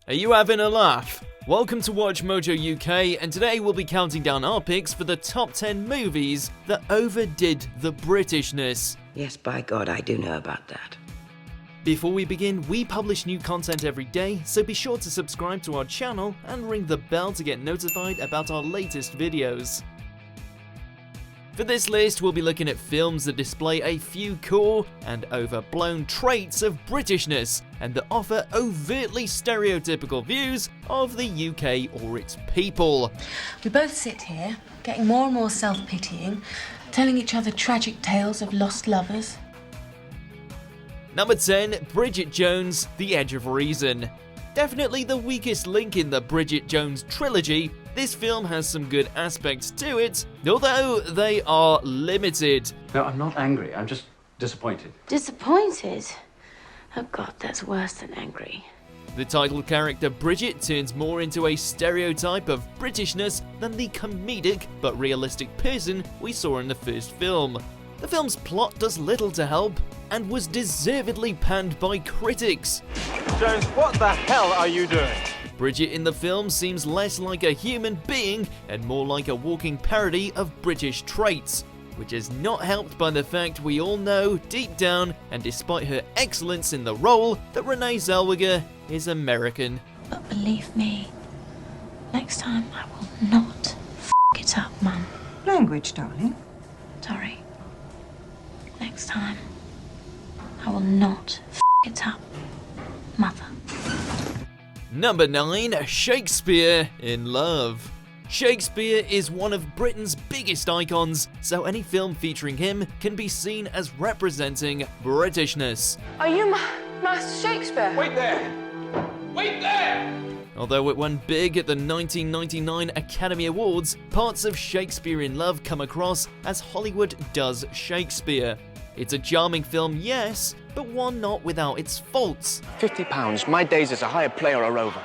Are you having a laugh? Welcome to WatchMojo UK, and today we'll be counting down our picks for the top 10 movies that overdid the Britishness. Yes, by God, I do know about that. Before we begin, we publish new content every day, so be sure to subscribe to our channel and ring the bell to get notified about our latest videos. For this list, we'll be looking at films that display a few core and overblown traits of Britishness and that offer overtly stereotypical views of the UK or its people. We both sit here, getting more and more self-pitying, telling each other tragic tales of lost lovers. Number 10, Bridget Jones, The Edge of Reason. Definitely the weakest link in the Bridget Jones trilogy, this film has some good aspects to it, although they are limited. No, I'm not angry, I'm just disappointed. Disappointed? Oh God, that's worse than angry. The title character Bridget turns more into a stereotype of Britishness than the comedic but realistic person we saw in the first film. The film's plot does little to help, and was deservedly panned by critics. Jones, what the hell are you doing? Bridget in the film seems less like a human being and more like a walking parody of British traits, which is not helped by the fact we all know deep down, and despite her excellence in the role, that Renee Zellweger is American. But believe me, next time I will not f it up, Mum. Language, darling. Sorry. Next time, I will not f it up, Mother. Number 9, Shakespeare in Love. Shakespeare is one of Britain's biggest icons, so any film featuring him can be seen as representing Britishness. Are you Master Shakespeare? Wait there! Wait there! Although it won big at the 1999 Academy Awards, parts of Shakespeare in Love come across as Hollywood does Shakespeare. It's a charming film, yes, but one not without its faults. £50, my days as a hired player are over.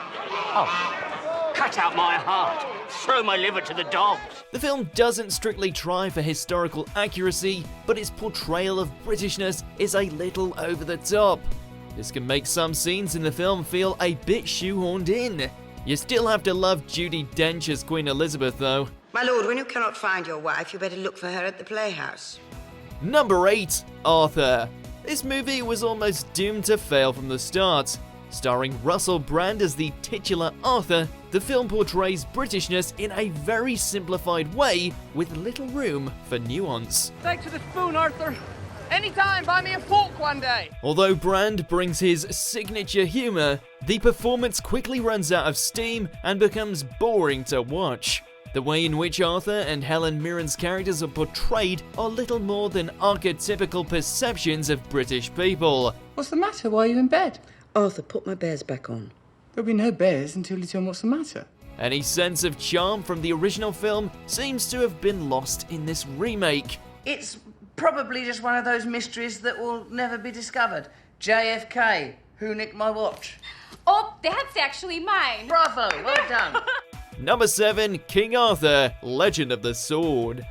Oh, cut out my heart, throw my liver to the dogs. The film doesn't strictly try for historical accuracy, but its portrayal of Britishness is a little over the top. This can make some scenes in the film feel a bit shoehorned in. You still have to love Judi Dench as Queen Elizabeth, though. My lord, when you cannot find your wife, you better look for her at the playhouse. Number 8, Arthur. This movie was almost doomed to fail from the start. Starring Russell Brand as the titular Arthur, the film portrays Britishness in a very simplified way with little room for nuance. Thanks for the spoon, Arthur. Anytime, buy me a fork one day. Although Brand brings his signature humour, the performance quickly runs out of steam and becomes boring to watch. The way in which Arthur and Helen Mirren's characters are portrayed are little more than archetypical perceptions of British people. What's the matter? Why are you in bed? Arthur, put my bears back on. There'll be no bears until you tell me what's the matter. Any sense of charm from the original film seems to have been lost in this remake. It's probably just one of those mysteries that will never be discovered. JFK, who nicked my watch? Oh, that's actually mine. Bravo, well done. Number 7, King Arthur, Legend of the Sword.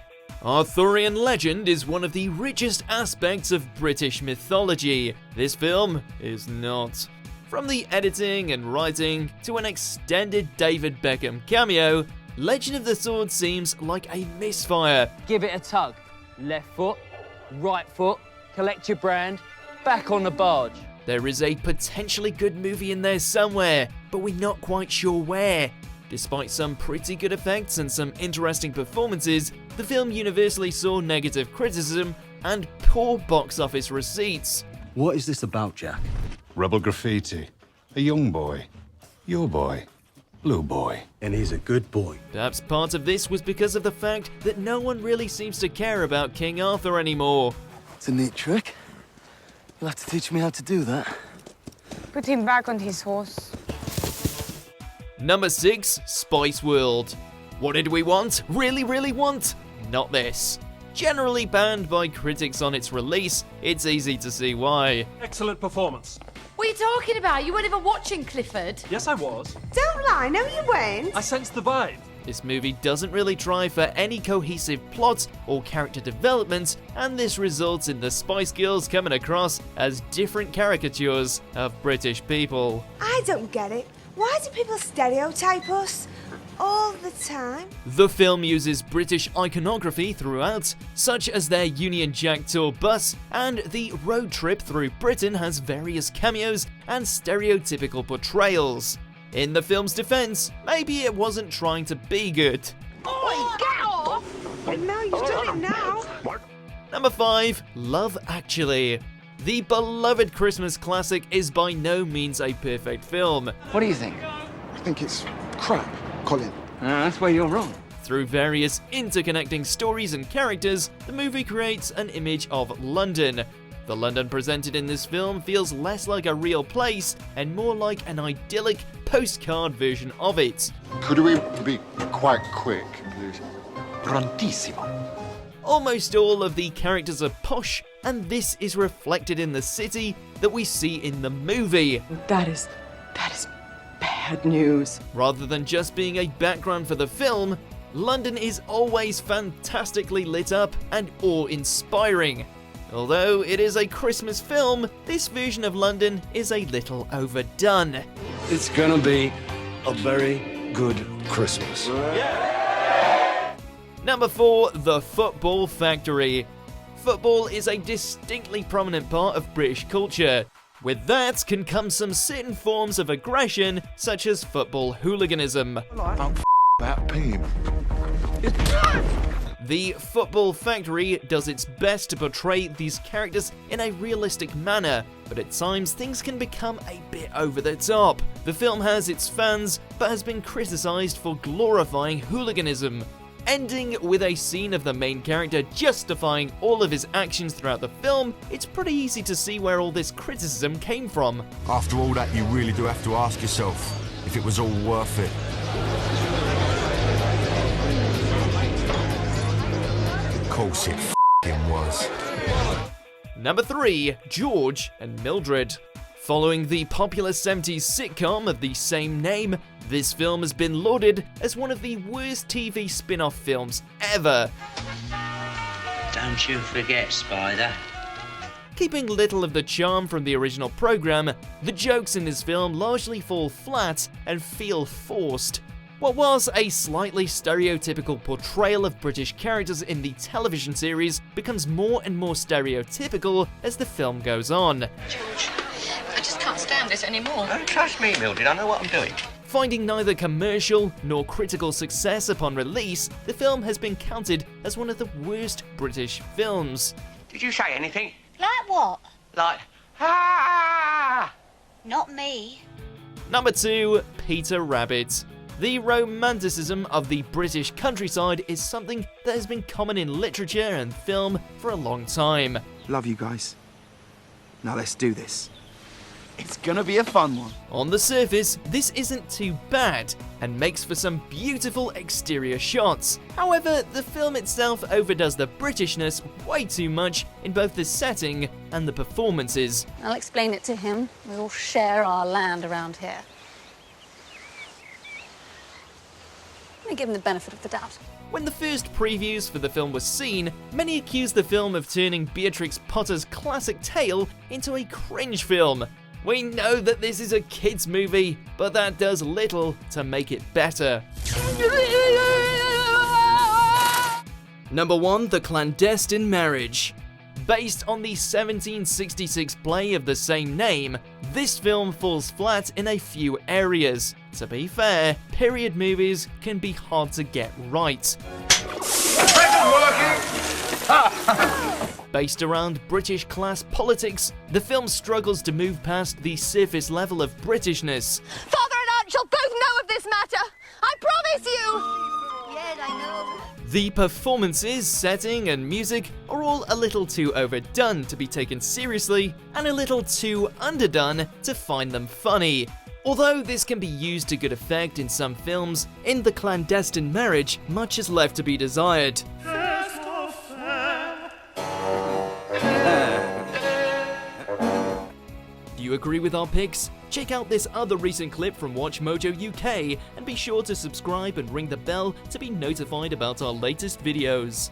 Arthurian legend is one of the richest aspects of British mythology. This film is not. From the editing and writing to an extended David Beckham cameo, Legend of the Sword seems like a misfire. Give it a tug. Left foot, right foot, collect your brand, back on the barge. There is a potentially good movie in there somewhere, but we're not quite sure where. Despite some pretty good effects and some interesting performances, the film universally saw negative criticism and poor box office receipts. What is this about, Jack? Rebel graffiti. A young boy. Your boy. Blue boy. And he's a good boy. Perhaps part of this was because of the fact that no one really seems to care about King Arthur anymore. It's a neat trick. You'll have to teach me how to do that. Put him back on his horse. Number 6, Spice World. What did we want? Really want? Not this. Generally banned by critics on its release, it's easy to see why. Excellent performance. What are you talking about? You weren't even watching, Clifford. Yes, I was. Don't lie, no you weren't. I sensed the vibe. This movie doesn't really try for any cohesive plot or character development, and this results in the Spice Girls coming across as different caricatures of British people. I don't get it. Why do people stereotype us all the time? The film uses British iconography throughout, such as their Union Jack tour bus, and the road trip through Britain has various cameos and stereotypical portrayals. In the film's defense, maybe it wasn't trying to be good. Oh, get off! No, you've done it now. Number 5. Love Actually. The beloved Christmas classic is by no means a perfect film. What do you think? I think it's crap, Colin. That's where you're wrong. Through various interconnecting stories and characters, the movie creates an image of London. The London presented in this film feels less like a real place and more like an idyllic postcard version of it. Could we be quite quick, please? Prontissimo. Almost all of the characters are posh, and this is reflected in the city that we see in the movie. That is bad news. Rather than just being a background for the film, London is always fantastically lit up and awe-inspiring. Although it is a Christmas film, this version of London is a little overdone. It's gonna be a very good Christmas. Number 4. The Football Factory. Football is a distinctly prominent part of British culture. With that can come some certain forms of aggression, such as football hooliganism. Don't that team. The Football Factory does its best to portray these characters in a realistic manner, but at times things can become a bit over the top. The film has its fans, but has been criticised for glorifying hooliganism. Ending with a scene of the main character justifying all of his actions throughout the film, it's pretty easy to see where all this criticism came from. After all that, you really do have to ask yourself if it was all worth it. Of course it f***ing was. Number 3. George and Mildred. Following the popular 70s sitcom of the same name, this film has been lauded as one of the worst TV spin-off films ever. Don't you forget, Spider. Keeping little of the charm from the original program, the jokes in this film largely fall flat and feel forced. What was a slightly stereotypical portrayal of British characters in the television series becomes more and more stereotypical as the film goes on. George, I just can't stand this anymore. Don't trust me, Mildred. I know what I'm doing. Finding neither commercial nor critical success upon release, the film has been counted as one of the worst British films. Did you say anything? Like what? Like, ah! Not me. Number 2. Peter Rabbit. The romanticism of the British countryside is something that has been common in literature and film for a long time. Love you guys. Now let's do this. It's gonna be a fun one. On the surface, this isn't too bad, and makes for some beautiful exterior shots. However, the film itself overdoes the Britishness way too much in both the setting and the performances. I'll explain it to him. We all share our land around here. Let me give him the benefit of the doubt. When the first previews for the film were seen, many accused the film of turning Beatrix Potter's classic tale into a cringe film. We know that this is a kids' movie, but that does little to make it better. Number 1. The Clandestine Marriage. Based on the 1766 play of the same name, this film falls flat in a few areas. To be fair, period movies can be hard to get right. Based around British class politics, the film struggles to move past the surface level of Britishness. Father and Aunt shall both know of this matter. I promise you. Yes, I know. The performances, setting, and music are all a little too overdone to be taken seriously, and a little too underdone to find them funny. Although this can be used to good effect in some films, in The Clandestine Marriage, much is left to be desired. Do you agree with our picks? Check out this other recent clip from WatchMojo UK and be sure to subscribe and ring the bell to be notified about our latest videos.